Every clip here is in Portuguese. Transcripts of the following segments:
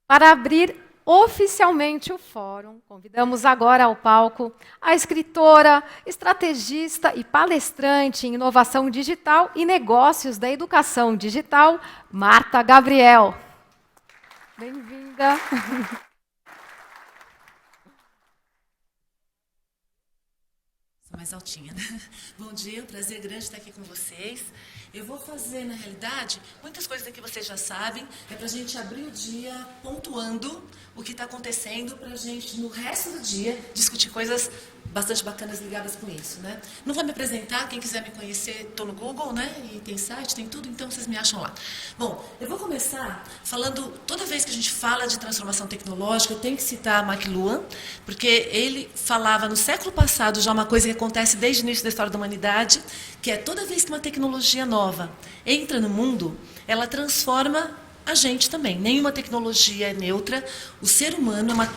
Para abrir oficialmente o fórum, convidamos agora ao palco a escritora, estrategista e palestrante em inovação digital e negócios da educação digital, Marta Gabriel. Bem-vinda. Sou mais altinha, né? Bom dia, um prazer grande estar aqui com vocês. Eu vou fazer, na realidade, muitas coisas que vocês já sabem, é para a gente abrir o dia pontuando o que está acontecendo, para a gente, no resto do dia, discutir coisas bastante bacanas ligadas com isso, né? Não vou me apresentar, quem quiser me conhecer, estou no Google, né? E tem site, tem tudo, então vocês me acham lá. Bom, eu vou começar falando, toda vez que a gente fala de transformação tecnológica, eu tenho que citar McLuhan, porque ele falava no século passado já uma coisa que acontece desde o início da história da humanidade, que é toda vez que uma tecnologia nova entra no mundo, ela transforma a gente também. Nenhuma tecnologia é neutra. O ser humano é uma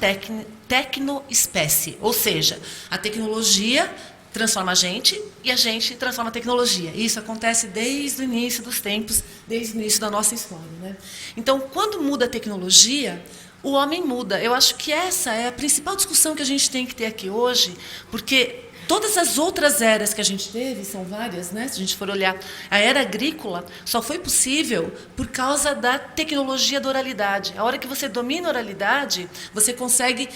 tecnoespécie. Ou seja, a tecnologia transforma a gente e a gente transforma a tecnologia. E isso acontece desde o início dos tempos, desde o início da nossa história, né? Então, quando muda a tecnologia, o homem muda. Eu acho que essa é a principal discussão que a gente tem que ter aqui hoje, porque todas as outras eras que a gente teve, são várias, né? Se a gente for olhar, a era agrícola só foi possível por causa da tecnologia da oralidade. A hora que você domina a oralidade, você consegue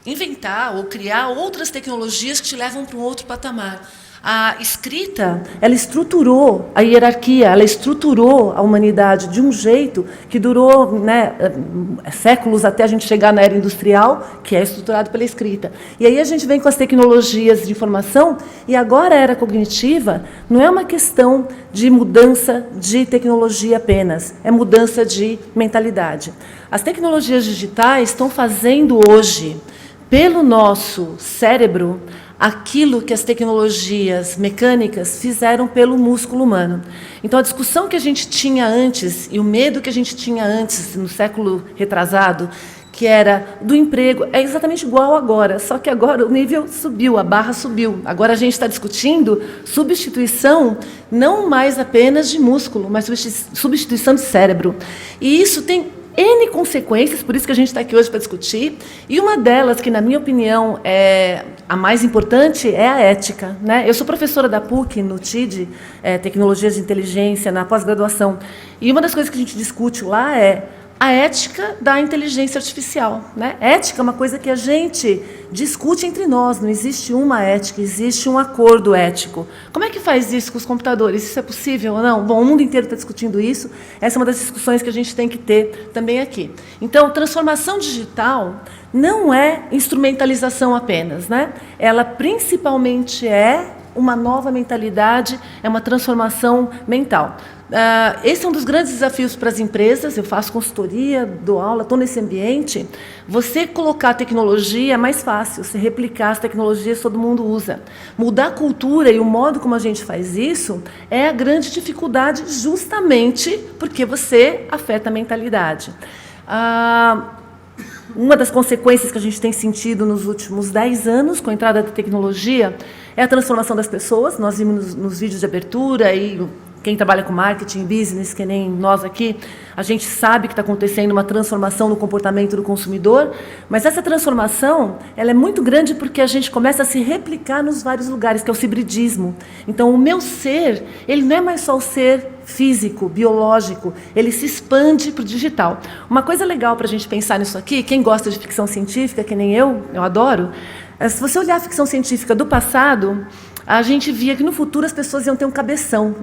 inventar ou criar outras tecnologias que te levam para um outro patamar. A escrita, ela estruturou a hierarquia, ela estruturou a humanidade de um jeito que durou, né, séculos até a gente chegar na era industrial, que é estruturado pela escrita. E aí a gente vem com as tecnologias de informação, e agora a era cognitiva não é uma questão de mudança de tecnologia apenas, é mudança de mentalidade. As tecnologias digitais estão fazendo hoje, pelo nosso cérebro, aquilo que as tecnologias mecânicas fizeram pelo músculo humano. Então, a discussão que a gente tinha antes, e o medo que a gente tinha antes, no século retrasado, que era do emprego, é exatamente igual agora, só que agora o nível subiu, a barra subiu. Agora a gente está discutindo substituição não mais apenas de músculo, mas substituição de cérebro. E isso tem N consequências, por isso que a gente está aqui hoje para discutir, e uma delas, que na minha opinião é a mais importante, é a ética, né? Eu sou professora da PUC, no TID, Tecnologias de Inteligência, na pós-graduação, e uma das coisas que a gente discute lá é a ética da inteligência artificial, né? Ética é uma coisa que a gente discute entre nós, não existe uma ética, existe um acordo ético. Como é que faz isso com os computadores? Isso é possível ou não? Bom, o mundo inteiro está discutindo isso, essa é uma das discussões que a gente tem que ter também aqui. Então, transformação digital não é instrumentalização apenas, né? Ela principalmente é uma nova mentalidade, é uma transformação mental. Esse é um dos grandes desafios para as empresas. Eu faço consultoria, dou aula, estou nesse ambiente. Você colocar a tecnologia é mais fácil, você replicar as tecnologias todo mundo usa. Mudar a cultura e o modo como a gente faz isso é a grande dificuldade, justamente porque você afeta a mentalidade. Uma das consequências que a gente tem sentido nos últimos 10 anos, com a entrada da tecnologia, é a transformação das pessoas. Nós vimos nos vídeos de abertura, e quem trabalha com marketing, business, que nem nós aqui, a gente sabe que está acontecendo uma transformação no comportamento do consumidor, mas essa transformação ela é muito grande porque a gente começa a se replicar nos vários lugares, que é o hibridismo. Então, o meu ser, ele não é mais só o ser físico, biológico, ele se expande para o digital. Uma coisa legal para a gente pensar nisso aqui, quem gosta de ficção científica, que nem eu adoro, se você olhar a ficção científica do passado, a gente via que no futuro as pessoas iam ter um cabeção,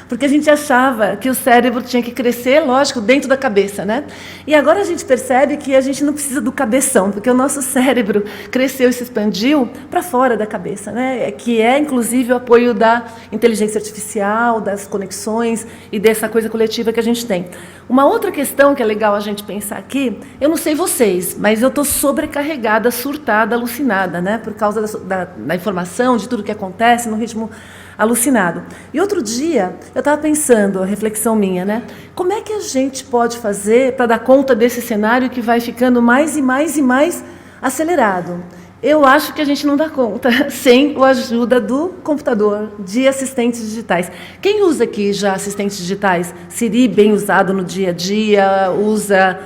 porque a gente achava que o cérebro tinha que crescer, lógico, dentro da cabeça, né? E agora a gente percebe que a gente não precisa do cabeção, porque o nosso cérebro cresceu e se expandiu para fora da cabeça, né? Que é, inclusive, o apoio da inteligência artificial, das conexões e dessa coisa coletiva que a gente tem. Uma outra questão que é legal a gente pensar aqui, eu não sei vocês, mas eu estou sobrecarregada, surtada, alucinada, né? Por causa da informação, de tudo que acontece, num ritmo alucinado. E outro dia, eu estava pensando, a reflexão minha, né? Como é que a gente pode fazer para dar conta desse cenário que vai ficando mais e mais e mais acelerado? Eu acho que a gente não dá conta sem a ajuda do computador, de assistentes digitais. Quem usa aqui já assistentes digitais? Siri bem usado no dia a dia, usa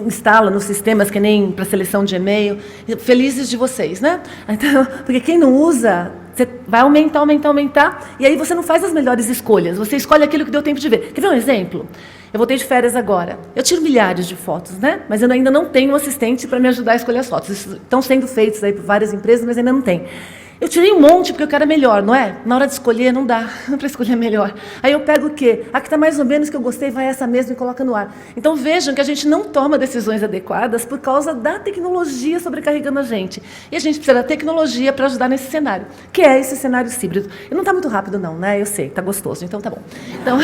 instala nos sistemas, que nem para seleção de e-mail. Felizes de vocês, né? Então, porque quem não usa, você vai aumentar, e aí você não faz as melhores escolhas, você escolhe aquilo que deu tempo de ver. Quer ver um exemplo? Eu voltei de férias agora. Eu tiro milhares de fotos, né? Mas eu ainda não tenho um assistente para me ajudar a escolher as fotos. Estão sendo feitos aí por várias empresas, mas ainda não tem. Eu tirei um monte porque eu quero a melhor, não é? Na hora de escolher, não dá para escolher a melhor. Aí eu pego o quê? A que está mais ou menos que eu gostei, vai essa mesma e coloca no ar. Então vejam que a gente não toma decisões adequadas por causa da tecnologia sobrecarregando a gente. E a gente precisa da tecnologia para ajudar nesse cenário, que é esse cenário híbrido. E não está muito rápido não, né? Eu sei, está gostoso, então tá bom. Então...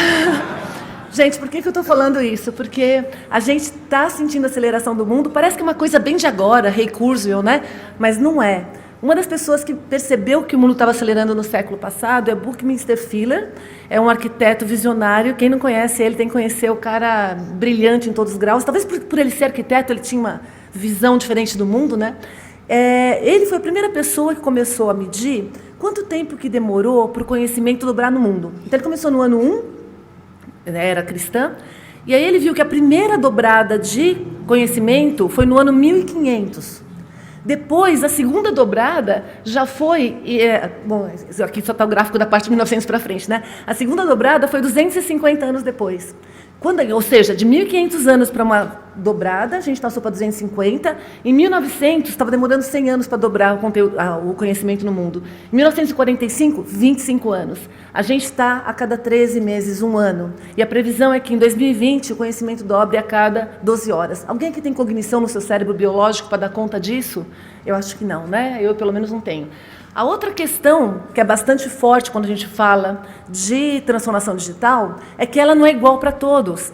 Gente, por que eu estou falando isso? Porque a gente está sentindo a aceleração do mundo, parece que é uma coisa bem de agora, Ray Kurzweil, né? Mas não é. Uma das pessoas que percebeu que o mundo estava acelerando no século passado é Buckminster Fuller, é um arquiteto visionário. Quem não conhece ele tem que conhecer o cara brilhante em todos os graus. Talvez por ele ser arquiteto, ele tinha uma visão diferente do mundo, né? Ele foi a primeira pessoa que começou a medir quanto tempo que demorou para o conhecimento dobrar no mundo. Então ele começou no ano 1, era cristã, e aí ele viu que a primeira dobrada de conhecimento foi no ano 1500. Depois, a segunda dobrada já foi... bom, aqui só está o gráfico da parte de 1900 para frente, né? A segunda dobrada foi 250 anos depois. Ou seja, de 1.500 anos para uma dobrada, a gente passou para 250. Em 1900, estava demorando 100 anos para dobrar o conhecimento no mundo. Em 1945, 25 anos. A gente está a cada 13 meses, um ano. E a previsão é que em 2020 o conhecimento dobre a cada 12 horas. Alguém que tem cognição no seu cérebro biológico para dar conta disso? Eu acho que não, né? Eu, pelo menos, não tenho. A outra questão, que é bastante forte quando a gente fala de transformação digital, é que ela não é igual para todos.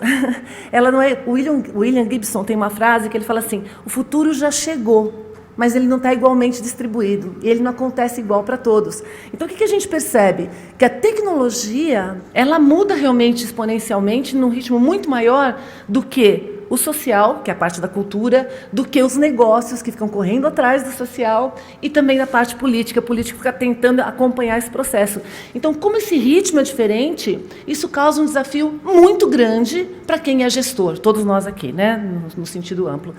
Ela não é. William Gibson tem uma frase que ele fala assim: o futuro já chegou, mas ele não está igualmente distribuído, e ele não acontece igual para todos. Então, o que a gente percebe? Que a tecnologia, ela muda realmente exponencialmente, num ritmo muito maior do que o social, que é a parte da cultura, do que os negócios que ficam correndo atrás do social, e também da parte política. A política fica tentando acompanhar esse processo. Então, como esse ritmo é diferente, isso causa um desafio muito grande para quem é gestor, todos nós aqui, né, no sentido amplo.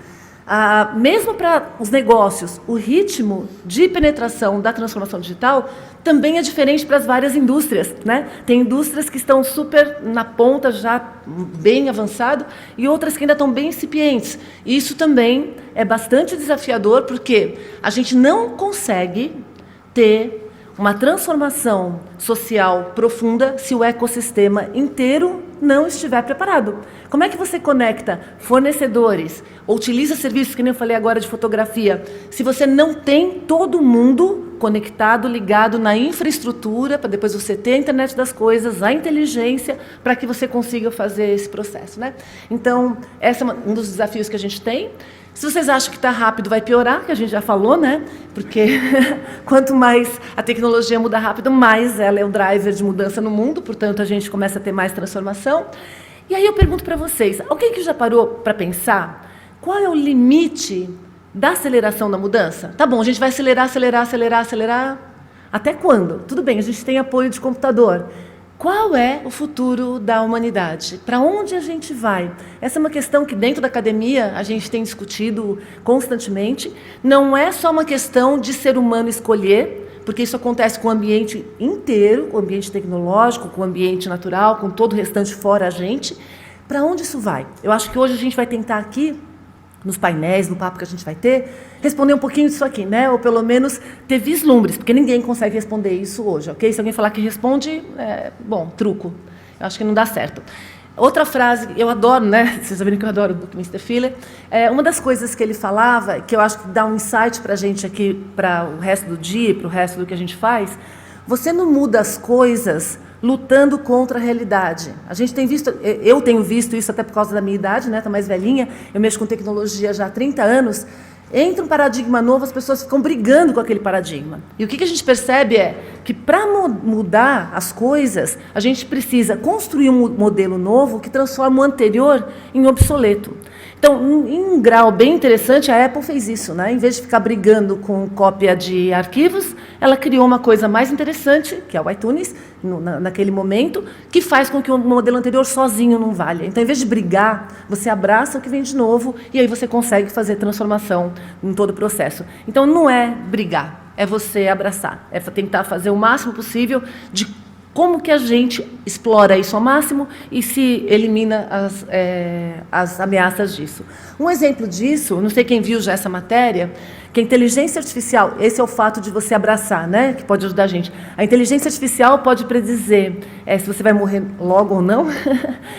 Mesmo para os negócios, o ritmo de penetração da transformação digital também é diferente para as várias indústrias, né? Tem indústrias que estão super na ponta, já bem avançado, e outras que ainda estão bem incipientes. Isso também é bastante desafiador, porque a gente não consegue ter uma transformação social profunda se o ecossistema inteiro não estiver preparado. Como é que você conecta fornecedores, ou utiliza serviços, que nem eu falei agora de fotografia, se você não tem todo mundo conectado, ligado na infraestrutura, para depois você ter a internet das coisas, a inteligência, para que você consiga fazer esse processo, né? Então, esse é um dos desafios que a gente tem. Se vocês acham que está rápido, vai piorar, que a gente já falou, né? Porque quanto mais a tecnologia muda rápido, mais ela é o driver de mudança no mundo, portanto, a gente começa a ter mais transformação. E aí eu pergunto para vocês, alguém que já parou para pensar qual é o limite da aceleração da mudança? Tá bom, a gente vai acelerar. Até quando? Tudo bem, a gente tem apoio de computador. Qual é o futuro da humanidade? Para onde a gente vai? Essa é uma questão que dentro da academia a gente tem discutido constantemente. Não é só uma questão de ser humano escolher, porque isso acontece com o ambiente inteiro, com o ambiente tecnológico, com o ambiente natural, com todo o restante fora a gente. Para onde isso vai? Eu acho que hoje a gente vai tentar aqui, nos painéis, no papo que a gente vai ter, responder um pouquinho disso aqui, né? Ou pelo menos ter vislumbres, porque ninguém consegue responder isso hoje, ok? Se alguém falar que responde, bom, truco. Eu acho que não dá certo. Outra frase, eu adoro, né? Vocês já viram que eu adoro o Buckminster Fuller. Uma das coisas que ele falava, que eu acho que dá um insight para a gente aqui, para o resto do dia, para o resto do que a gente faz, você não muda as coisas lutando contra a realidade. A gente tem visto, eu tenho visto isso até por causa da minha idade, né? Estou mais velhinha, eu mexo com tecnologia já há 30 anos. Entra um paradigma novo, as pessoas ficam brigando com aquele paradigma. E o que a gente percebe é que, para mudar as coisas, a gente precisa construir um modelo novo que transforma o anterior em obsoleto. Então, em um grau bem interessante, a Apple fez isso, né? Em vez de ficar brigando com cópia de arquivos, ela criou uma coisa mais interessante, que é o iTunes, naquele momento, que faz com que o modelo anterior sozinho não valha. Então, em vez de brigar, você abraça o que vem de novo e aí você consegue fazer transformação em todo o processo. Então, não é brigar, é você abraçar, é tentar fazer o máximo possível de como que a gente explora isso ao máximo e se elimina as ameaças disso. Um exemplo disso, não sei quem viu já essa matéria, que a inteligência artificial, esse é o fato de você abraçar, né, que pode ajudar a gente. A inteligência artificial pode predizer se você vai morrer logo ou não,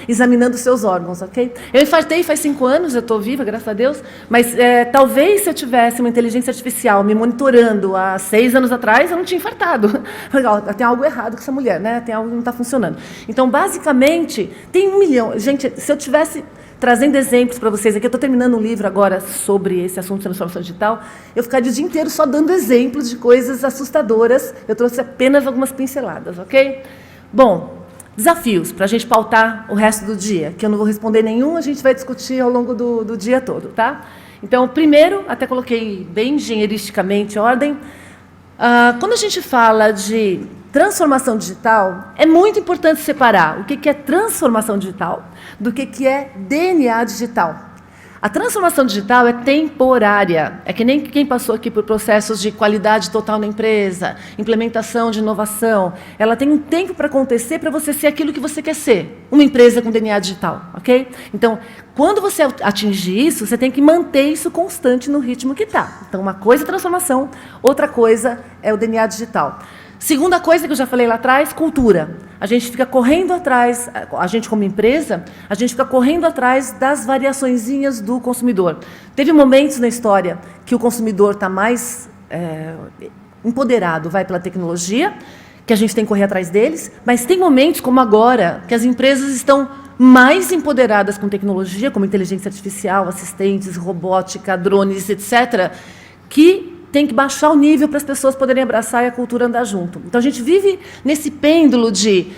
examinando os seus órgãos, ok? Eu infartei faz 5 anos, eu estou viva, graças a Deus, mas talvez se eu tivesse uma inteligência artificial me monitorando há 6 anos atrás, eu não tinha infartado. Tem algo errado com essa mulher, né? Tem algo que não está funcionando. Então, basicamente, tem 1 milhão. Gente, se eu tivesse trazendo exemplos para vocês aqui, eu estou terminando um livro agora sobre esse assunto de transformação digital, eu ficaria o dia inteiro só dando exemplos de coisas assustadoras, eu trouxe apenas algumas pinceladas, ok? Bom, desafios, para a gente pautar o resto do dia, que eu não vou responder nenhum, a gente vai discutir ao longo do dia todo, tá? Então, primeiro, até coloquei bem engenheiristicamente ordem, quando a gente fala de transformação digital, é muito importante separar o que é transformação digital do que é DNA digital. A transformação digital é temporária, é que nem quem passou aqui por processos de qualidade total na empresa, implementação de inovação, ela tem um tempo para acontecer para você ser aquilo que você quer ser, uma empresa com DNA digital, ok? Então, quando você atingir isso, você tem que manter isso constante no ritmo que está. Então, uma coisa é transformação, outra coisa é o DNA digital. Segunda coisa que eu já falei lá atrás, cultura. A gente fica correndo atrás, a gente como empresa, a gente fica correndo atrás das variaçõezinhas do consumidor. Teve momentos na história que o consumidor está mais empoderado, vai pela tecnologia, que a gente tem que correr atrás deles, mas tem momentos como agora, que as empresas estão mais empoderadas com tecnologia, como inteligência artificial, assistentes, robótica, drones, etc., que tem que baixar o nível para as pessoas poderem abraçar e a cultura andar junto. Então, a gente vive nesse pêndulo de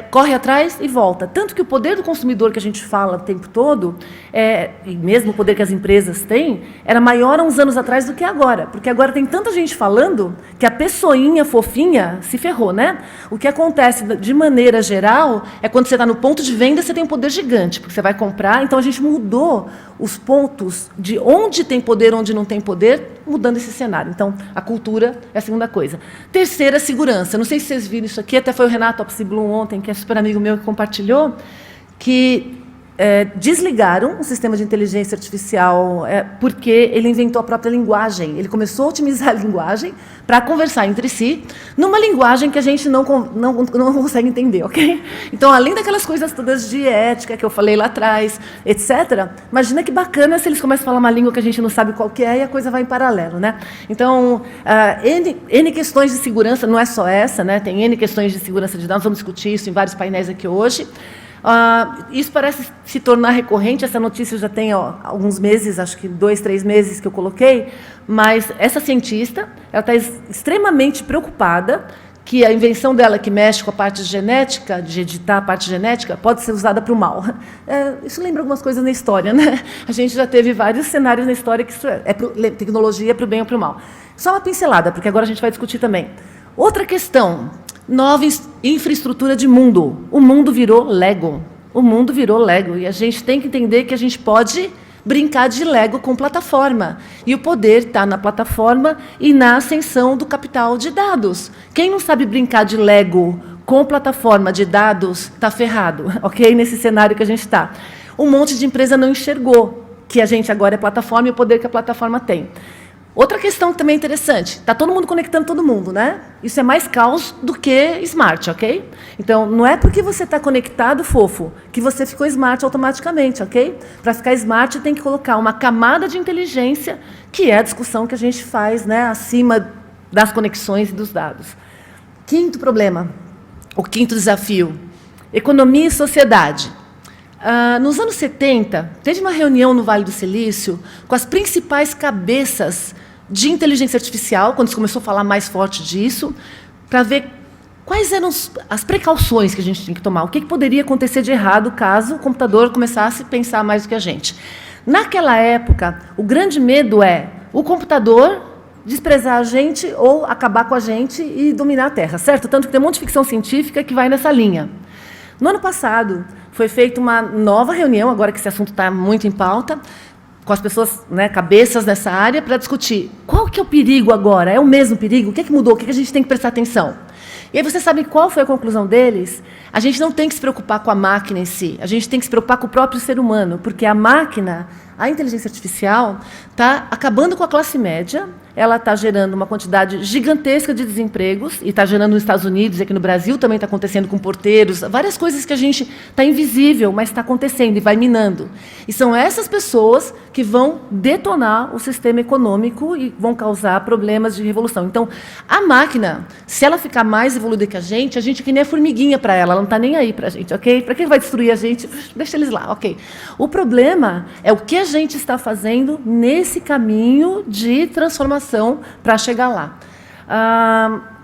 corre atrás e volta. Tanto que o poder do consumidor que a gente fala o tempo todo, e mesmo o poder que as empresas têm, era maior há uns anos atrás do que agora. Porque agora tem tanta gente falando que a pessoinha fofinha se ferrou, né? O que acontece, de maneira geral, é quando você está no ponto de venda, você tem um poder gigante, porque você vai comprar. Então, a gente mudou os pontos de onde tem poder, onde não tem poder, mudando esse cenário. Então, a cultura é a segunda coisa. Terceira, segurança. Não sei se vocês viram isso aqui, até foi o Renato Opsiblum ontem, que é super amigo meu, que compartilhou, que desligaram o sistema de inteligência artificial porque ele inventou a própria linguagem. Ele começou a otimizar a linguagem para conversar entre si numa linguagem que a gente não consegue entender, ok? Então, além daquelas coisas todas de ética que eu falei lá atrás, etc., imagina que bacana se eles começam a falar uma língua que a gente não sabe qual que é e a coisa vai em paralelo, né? Então, N questões de segurança, não é só essa, né? Tem N questões de segurança de dados, vamos discutir isso em vários painéis aqui hoje. Isso parece se tornar recorrente, essa notícia já tem alguns meses, acho que 2, 3 meses que eu coloquei, mas essa cientista ela está extremamente preocupada que a invenção dela, que mexe com a parte genética, de editar a parte genética, pode ser usada para o mal. Isso lembra algumas coisas na história, né? A gente já teve vários cenários na história que isso tecnologia para o bem ou para o mal. Só uma pincelada, porque agora a gente vai discutir também. Outra questão, nova infraestrutura de mundo. O mundo virou Lego. O mundo virou Lego. E a gente tem que entender que a gente pode brincar de Lego com plataforma. E o poder está na plataforma e na ascensão do capital de dados. Quem não sabe brincar de Lego com plataforma de dados está ferrado, ok? Nesse cenário que a gente está. Um monte de empresa não enxergou que a gente agora é plataforma e o poder que a plataforma tem. Outra questão também interessante, está todo mundo conectando todo mundo, né? Isso é mais caos do que smart, ok? Então, não é porque você está conectado, fofo, que você ficou smart automaticamente, ok? Para ficar smart, tem que colocar uma camada de inteligência, que é a discussão que a gente faz, né, acima das conexões e dos dados. Quinto problema, o quinto desafio, economia e sociedade. Nos anos 70, teve uma reunião no Vale do Silício com as principais cabeças de inteligência artificial, quando se começou a falar mais forte disso, para ver quais eram as precauções que a gente tinha que tomar, o que poderia acontecer de errado caso o computador começasse a pensar mais do que a gente. Naquela época, o grande medo é o computador desprezar a gente ou acabar com a gente e dominar a Terra, certo? Tanto que tem um monte de ficção científica que vai nessa linha. No ano passado, foi feita uma nova reunião, agora que esse assunto está muito em pauta, com as pessoas, né, cabeças nessa área, para discutir qual que é o perigo agora? É o mesmo perigo? O que é que mudou? O que é que a gente tem que prestar atenção? E aí vocês sabem qual foi a conclusão deles? A gente não tem que se preocupar com a máquina em si, a gente tem que se preocupar com o próprio ser humano, porque a máquina, a inteligência artificial, está acabando com a classe média, ela está gerando uma quantidade gigantesca de desempregos, e está gerando nos Estados Unidos, e aqui no Brasil também está acontecendo com porteiros, várias coisas que a gente está invisível, mas está acontecendo e vai minando. E são essas pessoas que vão detonar o sistema econômico e vão causar problemas de revolução. Então, a máquina, se ela ficar mais evoluída que a gente é que nem a formiguinha para ela não está nem aí para a gente, ok? Para quem vai destruir a gente, deixa eles lá, ok? O problema é o que a gente está fazendo nesse caminho de transformação para chegar lá.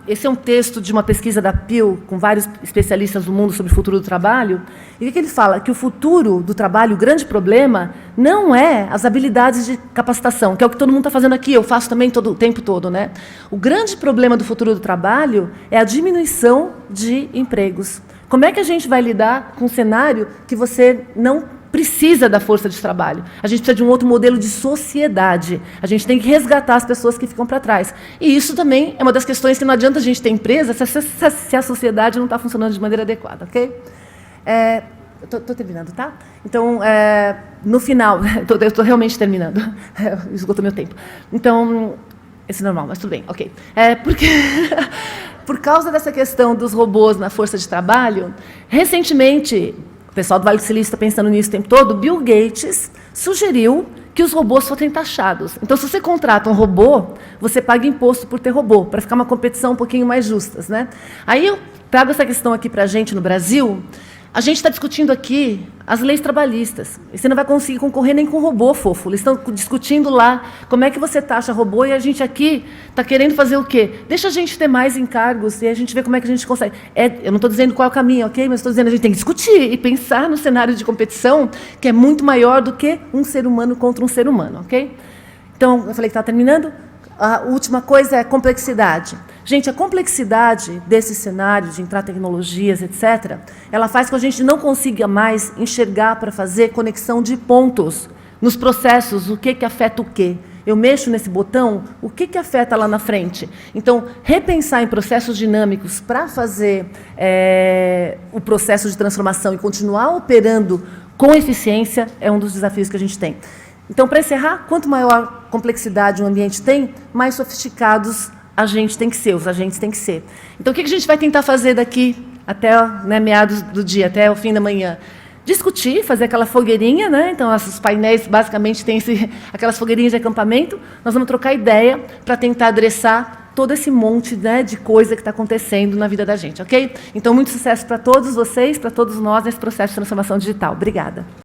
Esse é um texto de uma pesquisa da Pew, com vários especialistas do mundo sobre o futuro do trabalho. E o que ele fala? Que o futuro do trabalho, o grande problema, não é as habilidades de capacitação, que é o que todo mundo está fazendo aqui, eu faço também o tempo todo, né? O grande problema do futuro do trabalho é a diminuição de empregos. Como é que a gente vai lidar com um cenário que você não precisa da força de trabalho? A gente precisa de um outro modelo de sociedade. A gente tem que resgatar as pessoas que ficam para trás. E isso também é uma das questões que não adianta a gente ter empresa se a sociedade não está funcionando de maneira adequada, ok? Estou terminando, tá? Então, no final, eu estou realmente terminando. Esgotou meu tempo. Então, esse é normal, mas tudo bem, ok. Porque por causa dessa questão dos robôs na força de trabalho, recentemente, o pessoal do Vale do Silício está pensando nisso o tempo todo, Bill Gates sugeriu que os robôs fossem taxados. Então, se você contrata um robô, você paga imposto por ter robô, para ficar uma competição um pouquinho mais justa, né? Aí eu trago essa questão aqui para a gente no Brasil. A gente está discutindo aqui as leis trabalhistas. E você não vai conseguir concorrer nem com robô, fofo. Eles estão discutindo lá como é que você taxa robô e a gente aqui está querendo fazer o quê? Deixa a gente ter mais encargos e a gente vê como é que a gente consegue. Eu não estou dizendo qual é o caminho, ok? Mas estou dizendo que a gente tem que discutir e pensar no cenário de competição que é muito maior do que um ser humano contra um ser humano, ok? Então, eu falei que estava terminando. A última coisa é a complexidade. Gente, a complexidade desse cenário de entrar tecnologias, etc., ela faz com que a gente não consiga mais enxergar para fazer conexão de pontos nos processos, o que afeta o quê. Eu mexo nesse botão, o que afeta lá na frente? Então, repensar em processos dinâmicos para fazer o processo de transformação e continuar operando com eficiência é um dos desafios que a gente tem. Então, para encerrar, quanto maior complexidade um ambiente tem, mais sofisticados a gente tem que ser, os agentes têm que ser. Então, o que a gente vai tentar fazer daqui até meados do dia, até o fim da manhã? Discutir, fazer aquela fogueirinha, né? Então, os painéis basicamente têm aquelas fogueirinhas de acampamento. Nós vamos trocar ideia para tentar adressar todo esse monte, né, de coisa que está acontecendo na vida da gente, ok? Então, muito sucesso para todos vocês, para todos nós nesse processo de transformação digital. Obrigada.